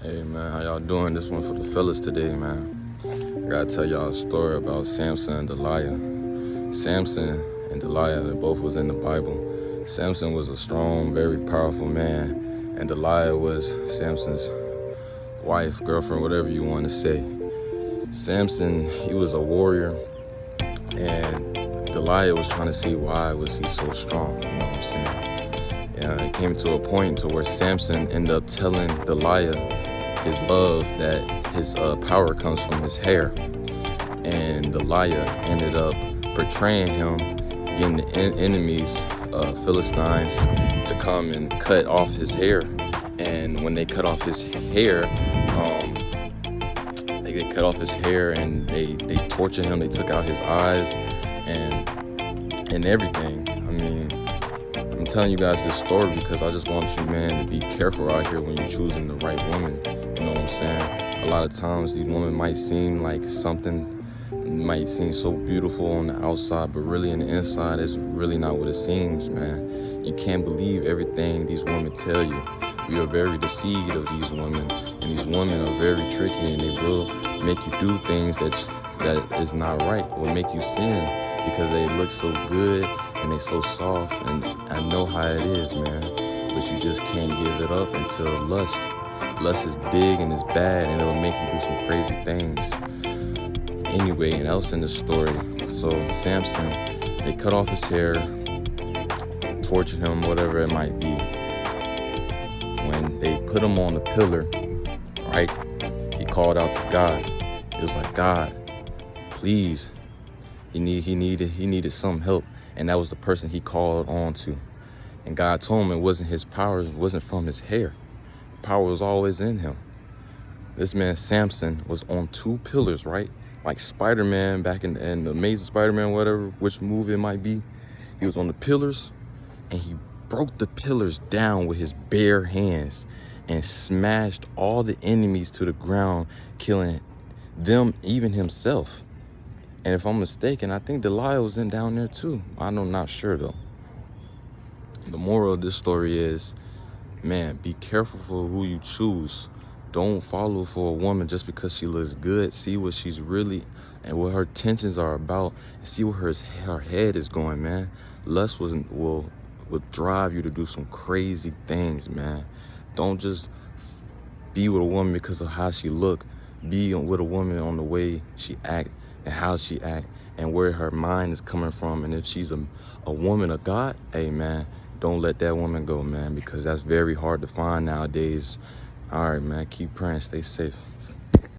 Hey man, how y'all doing? This one for the fellas today, man. I gotta tell y'all a story about Samson and Delilah. Samson and Delilah, they both was in the Bible. Samson was a strong, very powerful man, and Delilah was Samson's wife, girlfriend, whatever you want to say. Samson, he was a warrior, and Delilah was trying to see why was he so strong, you know what I'm saying? And it came to a point to where Samson ended up telling Delilah his love, that his power comes from his hair. And Delilah ended up betraying him, getting the enemies, Philistines, to come and cut off his hair. And when they cut off his hair, they cut off his hair and they tortured him. They took out his eyes and everything. I mean, I'm telling you guys this story because I just want you, man, to be careful out here when you're choosing the right woman. You know what I'm saying? A lot of times these women might seem like something, might seem so beautiful on the outside, but really in the inside, it's really not what it seems, man. You can't believe everything these women tell you. We are very deceived of these women, and these women are very tricky, and they will make you do things that is not right, will make you sin because they look so good and they so soft. And I know how it is, man, but you just can't give it up until lust is big and it's bad, and it'll make you do some crazy things. Anyway, and else in the story, so Samson, they cut off his hair, tortured him, whatever it might be. When they put him on the pillar, right, he called out to God. It was like, God, please, he needed some help, and that was the person he called on to. And God told him it wasn't his power, it wasn't from his hair. Power was always in him. This man Samson was on two pillars, right? Like Spider-Man back in the Amazing Spider-Man, whatever, which movie it might be. He was on the pillars, and he broke the pillars down with his bare hands and smashed all the enemies to the ground, killing them, even himself. And if I'm mistaken, I think Delilah was down there too. I'm not sure though. The moral of this story is, man, be careful for who you choose. Don't follow for a woman just because she looks good. See what she's really and what her intentions are about, and see where her head is going, man. Lust will drive you to do some crazy things, man. Don't just be with a woman because of how she look. Be with a woman on the way she act and how she act and where her mind is coming from. And if she's a woman of God, hey, man, don't let that woman go, man, because that's very hard to find nowadays. All right, man, keep praying, stay safe.